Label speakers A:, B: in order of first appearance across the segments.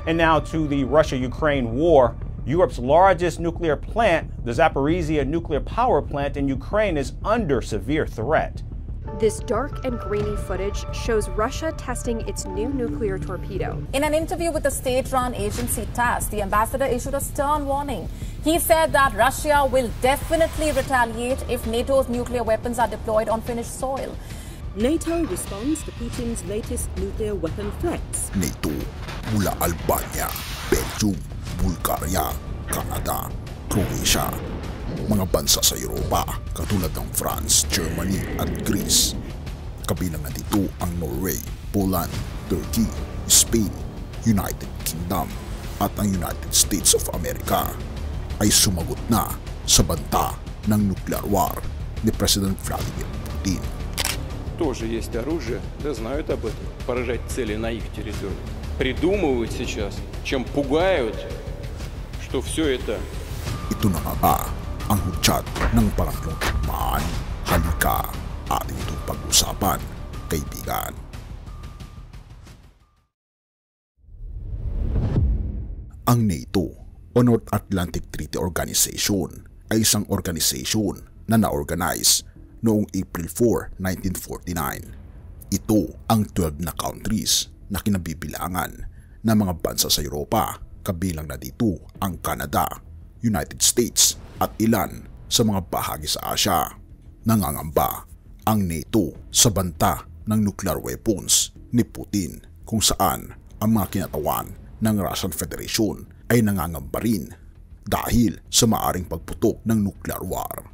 A: And now to the Russia-Ukraine war. Europe's largest nuclear plant, the Zaporizhzhia nuclear power plant in Ukraine, is under severe threat.
B: This dark and grainy footage shows Russia testing its new nuclear torpedo.
C: In an interview with the state-run agency TASS, the ambassador issued a stern warning. He said that Russia will definitely retaliate if NATO's nuclear weapons are deployed on Finnish soil.
D: NATO responds to Putin's latest nuclear weapon threats.
E: NATO mula Albania, Belgium, Bulgaria, Canada, Croatia, mga bansa sa Europa katulad ng France, Germany at Greece. Kabilang na dito ang Norway, Poland, Turkey, Spain, United Kingdom at ang United States of America ay sumagot na sa banta ng nuclear war ni President Vladimir Putin.
F: Тоже есть оружие, да знают об этом, поражать цели на их территории. Придумывают сейчас, чем пугают, что все это.
E: Ito na nga ba ang hudyat ng pangatlong tugmaan? Halika, ating itong pag-usapan, kaibigan. Ang NATO o North Atlantic Treaty Organization ay isang organisasyon na na-organize noong April 4, 1949. Ito ang 12 na countries na kinabibilangan ng mga bansa sa Europa, kabilang na dito ang Canada, United States at ilan sa mga bahagi sa Asia. Nangangamba ang NATO sa banta ng nuclear weapons ni Putin, kung saan ang mga kinatawan ng Russian Federation ay nangangamba rin dahil sa maaring pagputok ng nuclear war.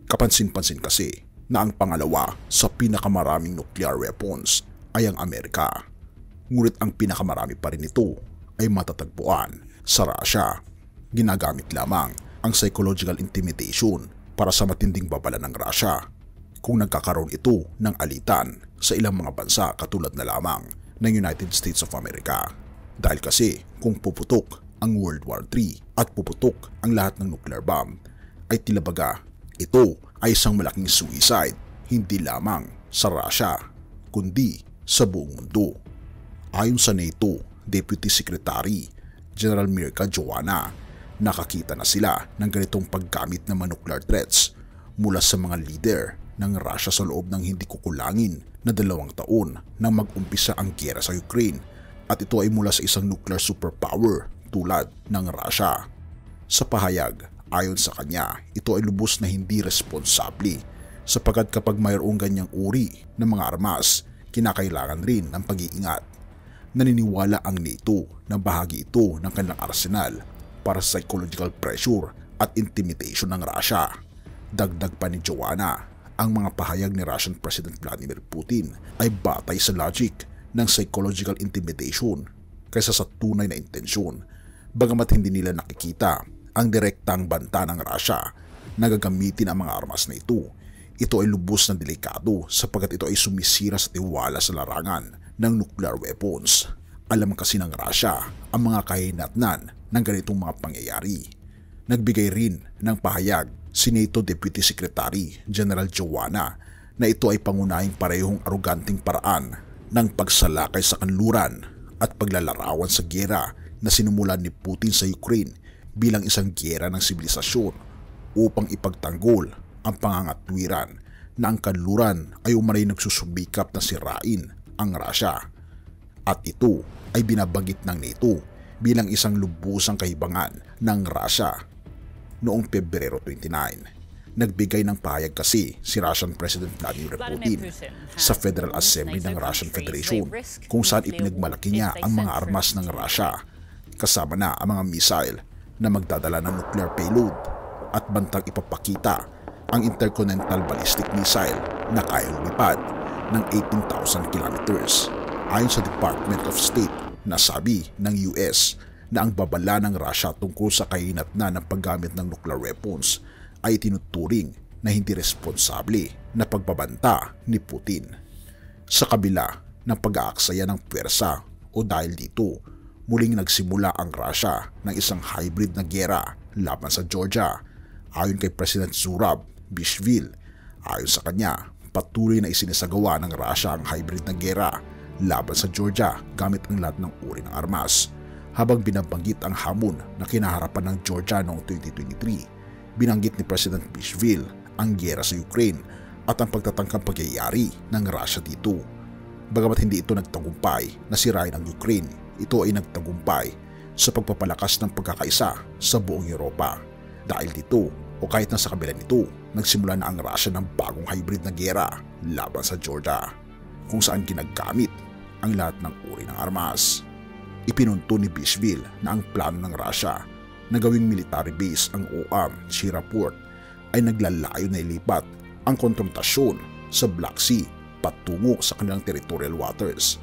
E: Kapansin-pansin kasi na ang pangalawa sa pinakamaraming nuclear weapons ay ang Amerika. Ngunit ang pinakamarami pa rin nito ay matatagpuan sa Russia. Ginagamit lamang ang psychological intimidation para sa matinding babala ng Russia. Kung nagkakaroon ito ng alitan sa ilang mga bansa katulad na lamang ng United States of America. Dahil kasi kung puputok ang World War III at puputok ang lahat ng nuclear bomb, ay tilabaga ito ay isang malaking suicide hindi lamang sa Russia kundi sa buong mundo. Ayon sa NATO Deputy Secretary General Mirka Joanna, nakakita na sila ng ganitong paggamit ng mga nuclear threats mula sa mga leader ng Russia sa loob ng hindi kukulangin na 2 taon nang mag-umpisa ang giyera sa Ukraine, at ito ay mula sa isang nuclear superpower tulad ng Russia. Sa pahayag, ayon sa kanya, ito ay lubos na hindi responsable sapagkat kapag mayroong ganyang uri ng mga armas, kinakailangan rin ng pag-iingat. Naniniwala ang NATO na bahagi ito ng kanilang arsenal para sa psychological pressure at intimidation ng Russia. Dagdag pa ni Joanna, ang mga pahayag ni Russian President Vladimir Putin ay batay sa logic ng psychological intimidation kaysa sa tunay na intensyon, bagamat hindi nila nakikita ang direktang banta ng Russia na gagamitin ang mga armas na ito. Ito ay lubos na delikado sapagkat ito ay sumisira sa tiwala sa larangan ng nuclear weapons. Alam kasi ng Russia ang mga kahinatnan ng ganitong mga pangyayari. Nagbigay rin ng pahayag si NATO Deputy Secretary General Joanna na ito ay pangunahing parehong aroganting paraan ng pagsalakay sa kanluran at paglalarawan sa giyera na sinumulan ni Putin sa Ukraine bilang isang giyera ng sibilisasyon upang ipagtanggol ang pangangatwiran na ang kanluran ay umanay nagsusubikap na sirain ang Russia. At ito ay binabanggit ng NATO bilang isang lubusang kahibangan ng Russia. Noong Pebrero 29, nagbigay ng pahayag kasi si Russian President Vladimir Putin sa Federal Assembly ng Russian Federation kung saan ipinagmalaki niya ang mga armas ng Russia, kasama na ang mga missile na magdadala ng nuclear payload at bantang ipapakita ang intercontinental ballistic missile na kaya lumipad ng 18,000 kilometers. Ayon sa Department of State, nasabi ng US na ang babala ng Russia tungkol sa kahinatnan ng paggamit ng nuclear weapons ay tinuturing na hindi responsable na pagbabanta ni Putin. Sa kabila ng pag-aaksaya ng pwersa o dahil dito, muling nagsimula ang Russia ng isang hybrid na giyera laban sa Georgia. Ayon kay President Zurab Bishvili, ayon sa kanya, patuloy na isinisagawa ng Russia ang hybrid na giyera laban sa Georgia gamit ang lahat ng uri ng armas. Habang binabanggit ang hamon na kinaharapan ng Georgia noong 2023, binanggit ni President Bishville ang giyera sa Ukraine at ang pagtatangkang pagyayari ng Russia dito. Bagamat hindi ito nagtagumpay na sirain ang Ukraine, ito ay nagtagumpay sa pagpapalakas ng pagkakaisa sa buong Europa. Dahil dito, o kahit na sa kabila nito, nagsimula na ang Russia ng bagong hybrid na giyera laban sa Georgia, kung saan ginagamit ang lahat ng uri ng armas. Ipinunto ni Bishville na ang plano ng Russia na gawing military base ang OAM Chira Port ay naglalayo na ilipat ang konfrontasyon sa Black Sea patungo sa kanilang territorial waters,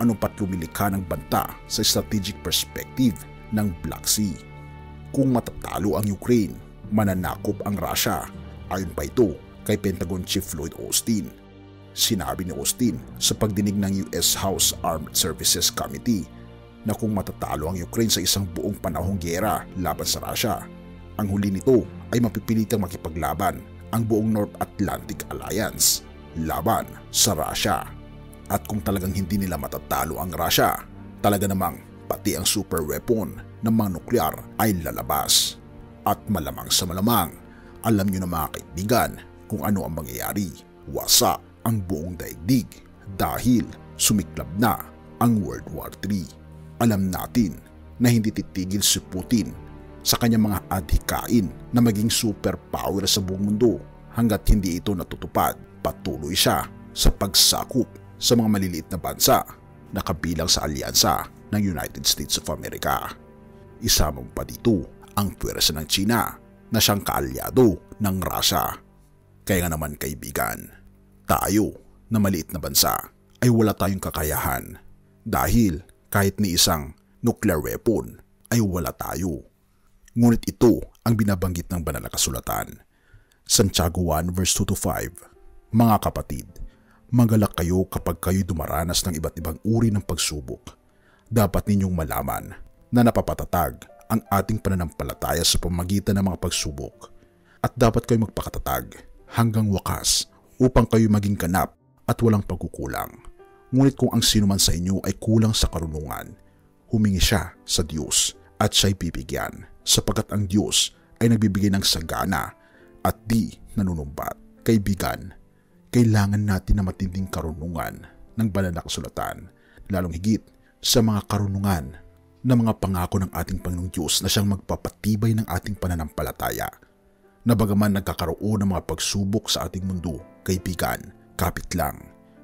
E: anumpat lumilikha ng banta sa strategic perspective ng Black Sea. Kung matatalo ang Ukraine, mananakop ang Russia, ayon pa ito kay Pentagon Chief Lloyd Austin. Sinabi ni Austin sa pagdinig ng US House Armed Services Committee na kung matatalo ang Ukraine sa isang buong panahong giyera laban sa Russia, ang huli nito ay mapipilitang makipaglaban ang buong North Atlantic Alliance laban sa Russia. At kung talagang hindi nila matatalo ang Russia, talaga namang pati ang super weapon ng mga nuklear ay lalabas. At malamang sa malamang, alam nyo na mga kaibigan kung ano ang mangyayari. Wasak ang buong daigdig dahil sumiklab na ang World War III. Alam natin na hindi titigil si Putin sa kanyang mga adhikain na maging superpower sa buong mundo hanggat hindi ito natutupad. Patuloy siya sa pagsakop sa mga maliliit na bansa na kabilang sa alyansa ng United States of America. Isama pa dito ang puwersa ng China na siyang kaalyado ng Russia. Kaya nga naman kaibigan, tayo na maliit na bansa ay wala tayong kakayahan dahil kahit ni isang nuclear weapon ay wala tayo. Ngunit ito ang binabanggit ng banal na kasulatan. Santiago 1 verse 2-5. Mga kapatid, magalak kayo kapag kayo dumaranas ng iba't ibang uri ng pagsubok. Dapat ninyong malaman na napapatatag ang ating pananampalataya sa pamamagitan ng mga pagsubok. At dapat kayo magpakatatag hanggang wakas upang kayo maging ganap at walang pagkukulang. Ngunit kung ang sino man sa inyo ay kulang sa karunungan, humingi siya sa Diyos at siya'y bibigyan, sapagkat ang Diyos ay nagbibigay ng sagana at di nanunumbat. Kaibigan, kailangan natin na matinding karunungan ng banal na kasulatan, lalong higit sa mga karunungan ng mga pangako ng ating Panginoong Diyos na siyang magpapatibay ng ating pananampalataya. Na bagaman nagkakaroon ng mga pagsubok sa ating mundo, kaibigan, kapit lang,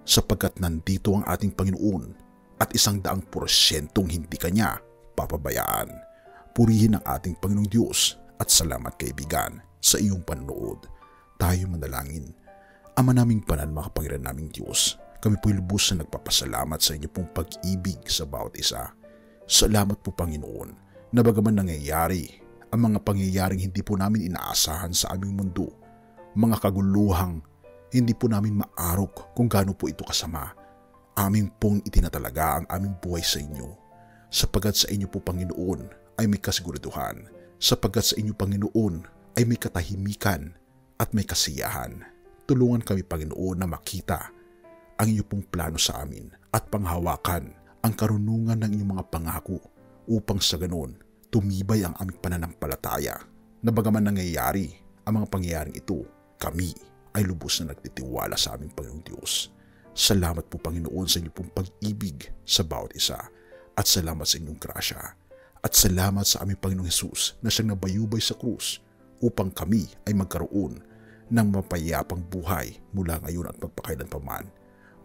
E: sapagkat nandito ang ating Panginoon at 100% hindi kanya papabayaan. Purihin ang ating Panginoong Diyos at salamat kaibigan sa iyong panonood. Tayo manalangin. Ama naming banal, makapangyarihan naming Diyos, kami po'y lubos na nagpapasalamat sa inyo pong pag-ibig sa bawat isa. Salamat po Panginoon na bagaman nangyayari ang mga pangyayaring hindi po namin inaasahan sa aming mundo, mga kaguluhang hindi po namin maarok kung gaano po ito kasama, amin pong itinatalaga ang aming buhay sa inyo. Sapagkat sa inyo po Panginoon ay may kasiguraduhan, sapagkat sa inyo Panginoon ay may katahimikan at may kasiyahan. Tulungan kami Panginoon na makita ang inyo pong plano sa amin at panghawakan ang karunungan ng inyong mga pangako upang sa ganon tumibay ang aming pananampalataya na bagaman nangyayari ang mga pangyayaring ito, kami ay lubos na nagtitiwala sa aming Panginoong Diyos. Salamat po Panginoon sa inyong pong pag-ibig sa bawat isa at salamat sa inyong grasya at salamat sa aming Panginoong Hesus na siyang nabayubay sa krus upang kami ay magkaroon ng mapayapang buhay mula ngayon at magpakailanpaman.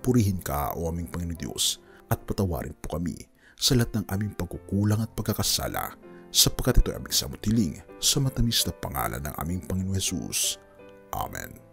E: Purihin ka o aming Panginoong Diyos at patawarin po kami sa lahat ng aming pagkukulang at pagkakasala sapagkat ito ay aming samutiling sa matamis na pangalan ng aming Panginoong Hesus. Amen.